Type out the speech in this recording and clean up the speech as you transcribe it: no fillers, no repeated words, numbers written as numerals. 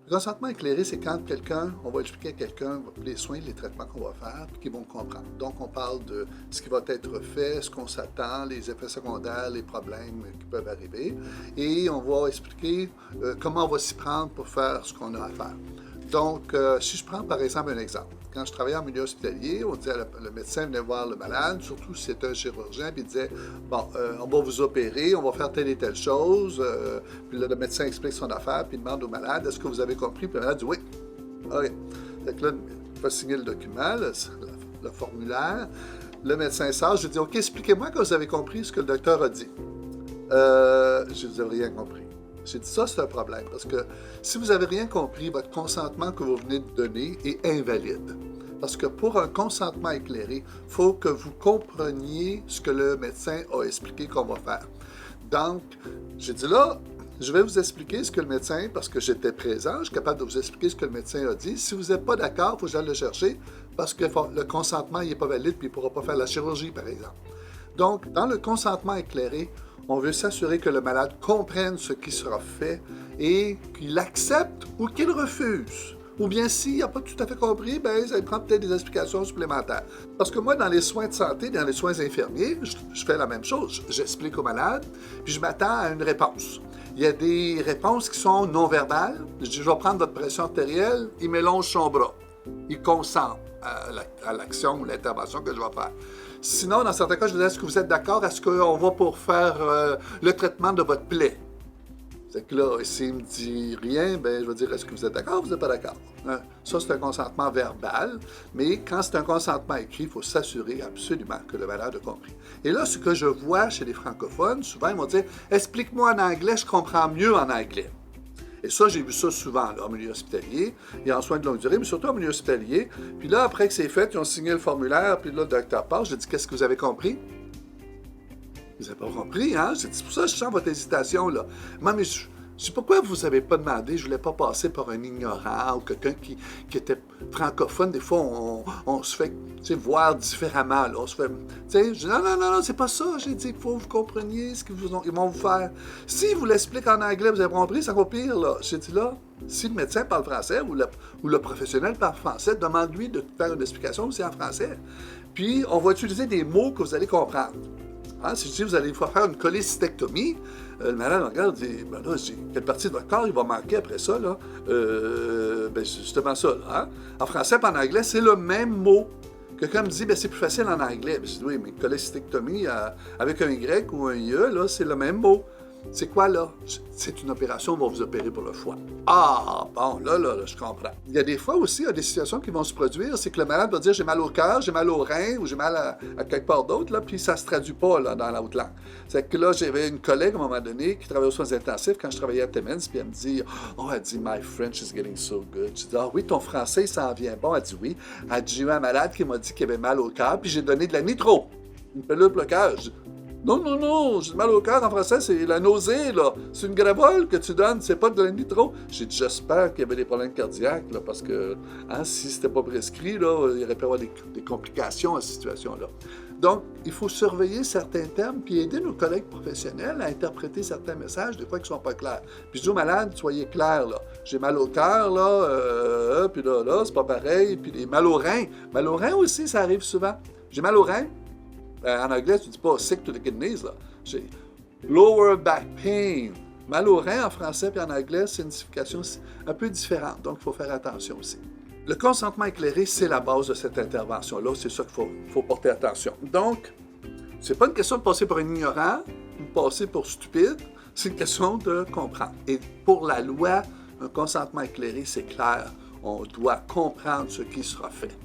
Le consentement éclairé, c'est quand on va expliquer à quelqu'un les soins, les traitements qu'on va faire, puis qu'ils vont comprendre. Donc, on parle de ce qui va être fait, ce qu'on s'attend, les effets secondaires, les problèmes qui peuvent arriver, et on va expliquer comment on va s'y prendre pour faire ce qu'on a à faire. Donc, si je prends par exemple un exemple, quand je travaillais en milieu hospitalier, on disait, le médecin venait voir le malade, surtout si c'était un chirurgien, puis il disait, bon, on va vous opérer, on va faire telle et telle chose, puis là, le médecin explique son affaire, puis il demande au malade, est-ce que vous avez compris? Puis le malade dit oui. OK. Fait que là, il va signer le document, le formulaire, le médecin sort, je dis, OK, expliquez-moi que vous avez compris ce que le docteur a dit. Je vous ai rien compris. J'ai dit ça, c'est un problème, parce que si vous n'avez rien compris, votre consentement que vous venez de donner est invalide. Parce que pour un consentement éclairé, il faut que vous compreniez ce que le médecin a expliqué qu'on va faire. Donc, j'ai dit là, je vais vous expliquer ce que le médecin, parce que j'étais présent, je suis capable de vous expliquer ce que le médecin a dit. Si vous n'êtes pas d'accord, il faut que j'aille le chercher, parce que le consentement n'est pas valide, puis il ne pourra pas faire la chirurgie, par exemple. Donc, dans le consentement éclairé, on veut s'assurer que le malade comprenne ce qui sera fait et qu'il accepte ou qu'il refuse. Ou bien s'il n'a pas tout à fait compris, ben, ça prend peut-être des explications supplémentaires. Parce que moi, dans les soins de santé, dans les soins infirmiers, je fais la même chose. J'explique au malade, puis je m'attends à une réponse. Il y a des réponses qui sont non-verbales. Je dis, je vais prendre votre pression artérielle, il mélange son bras. Il consent à l'action ou l'intervention que je vais faire. Sinon, dans certains cas, je disais, est-ce que vous êtes d'accord? Est-ce qu'on va pour faire le traitement de votre plaie? C'est que là, s'il me dit rien, ben, je vais dire, est-ce que vous êtes d'accord ou vous n'êtes pas d'accord? Hein? Ça, c'est un consentement verbal, mais quand c'est un consentement écrit, il faut s'assurer absolument que le malade a compris. Et là, ce que je vois chez les francophones, souvent, ils vont dire, explique-moi en anglais, je comprends mieux en anglais. Et ça, j'ai vu ça souvent là, en milieu hospitalier et en soins de longue durée, mais surtout en milieu hospitalier. Puis là, après que c'est fait, ils ont signé le formulaire, puis là, le docteur passe. J'ai dit, qu'est-ce que vous avez compris? Vous n'avez pas compris, hein? C'est pour ça que je sens votre hésitation, là. Moi, mais je sais pourquoi vous n'avez pas demandé, je ne voulais pas passer par un ignorant ou quelqu'un qui était francophone. Des fois, on se fait voir différemment. Là. On se fait, je dis, non, c'est pas ça. J'ai dit, il faut que vous compreniez ce qu'ils vont vous faire. S'ils vous l'expliquent en anglais, vous avez compris, c'est encore pire. Là. J'ai dit, là, si le médecin parle français ou le professionnel parle français, demande-lui de faire une explication aussi en français. Puis, on va utiliser des mots que vous allez comprendre. Hein, si je dis, vous allez faire une cholécystectomie, le malade regarde et dit, ben là, quelle partie de votre corps il va manquer après ça, là? Ben, c'est justement ça, là. Hein? En français et en anglais, c'est le même mot. Quelqu'un me dit, ben, c'est plus facile en anglais. Ben, je dis, oui, mais cholécystectomie avec un Y ou un IE, là, c'est le même mot. C'est quoi, là? C'est une opération, on va vous opérer pour le foie. Ah, bon, là, je comprends. Il y a des fois aussi, il y a des situations qui vont se produire, c'est que le malade va dire, j'ai mal au cœur, j'ai mal au rein, ou j'ai mal à quelque part d'autre, là, puis ça se traduit pas, là, dans l'autre langue. C'est que là, j'avais une collègue, à un moment donné, qui travaillait aux soins intensifs quand je travaillais à Timmins, puis elle me dit, oh, elle dit, my French is getting so good. Je dis, ah oui, ton français, il s'en vient bon. Elle dit, oui. Elle dit, j'ai eu un malade qui m'a dit qu'il avait mal au cœur, puis j'ai donné de la nitro, une pilule pour le cœur. Non, j'ai mal au cœur en français, c'est la nausée, là. C'est une gravole que tu donnes, c'est pas de la nitro. J'ai dit, j'espère qu'il y avait des problèmes cardiaques, là, parce que si c'était pas prescrit, là, il y aurait pu y avoir des complications à cette situation-là. Donc, il faut surveiller certains termes, puis aider nos collègues professionnels à interpréter certains messages, des fois qui sont pas clairs. Puis je dis aux malades, soyez clairs, là. J'ai mal au cœur, là, puis là, c'est pas pareil. Puis les mal au rein. Mal au rein aussi, ça arrive souvent. J'ai mal au rein. En anglais, tu ne dis pas sick to the kidneys, là. J'ai lower back pain. Mal au rein en français puis en anglais, c'est une signification un peu différente. Donc, il faut faire attention aussi. Le consentement éclairé, c'est la base de cette intervention-là. C'est ça qu'il faut porter attention. Donc, c'est pas une question de passer pour un ignorant ou passer pour stupide. C'est une question de comprendre. Et pour la loi, un consentement éclairé, c'est clair. On doit comprendre ce qui sera fait.